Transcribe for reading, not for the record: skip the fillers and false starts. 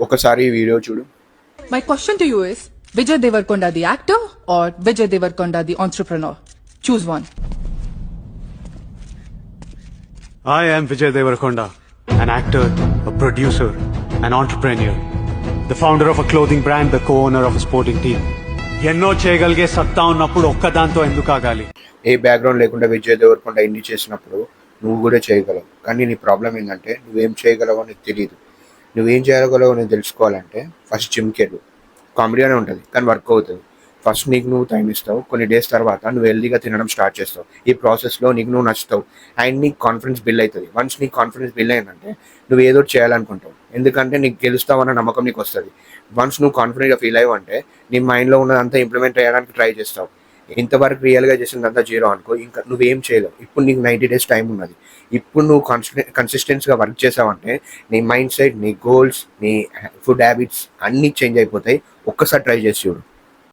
ఒకసారి ఈ వీడియో చూడు. My question to you is, Vijay Devarkonda the actor or Vijay Devarkonda the entrepreneur? Choose one. I am Vijay Devarkonda, an actor, a producer, an entrepreneur, the founder of a clothing brand, the co-owner of a sporting team. ఎన్నో చేయగలిగే సత్తా ఉన్నప్పుడు ఒక్కదాంతో ఎందుకు ఆగాలి? ఏ background లేకుండా విజయ్ దేవరకొండ ఇన్ని చేసినప్పుడు నువ్వు కూడా చేయగలవు. కానీ నీ ప్రాబ్లం ఏంటంటే నువ్వేం చేయగలవో నీకు తెలియదు. నువ్వేం చేయగలవో నేను తెలుసుకోవాలంటే ఫస్ట్ జిమ్కి వెళ్ళు. కామెడీగానే ఉంటుంది కానీ వర్క్ అవుతుంది. ఫస్ట్ నీకు నువ్వు టైం ఇస్తావు, కొన్ని డేస్ తర్వాత నువ్వు హెల్దీగా తినడం స్టార్ట్ చేస్తావు. ఈ ప్రాసెస్లో నీకు నువ్వు నచ్చుతావు అండ్ నీకు కాన్ఫిడెన్స్ బిల్డ్ అవుతుంది. వన్స్ నీకు కాన్ఫిడెన్స్ బిల్డ్ అయిందంటే నువ్వు ఏదో చేయాలనుకుంటావు, ఎందుకంటే నీకు గెలుస్తావు అన్న నమ్మకం నీకు వస్తుంది. వన్స్ నువ్వు కాన్ఫిడెంట్గా ఫీల్ అయ్యావు అంటే నీ మైండ్లో ఉన్నదంతా ఇంప్లిమెంట్ చేయడానికి ట్రై చేస్తావు. ఇంతవరకు రియల్గా చేసిందంతా జీరో అనుకో, ఇంకా నువ్వేం చేయలేవు. ఇప్పుడు నీకు 90 days టైం ఉన్నది. ఇప్పుడు నువ్వు కన్సిస్టెన్స్గా వర్క్ చేసావంటే నీ మైండ్ సెట్, నీ గోల్స్, నీ ఫుడ్ హ్యాబిట్స్ అన్నీ చేంజ్ అయిపోతాయి. ఒక్కసారి ట్రై చేసి చూడు.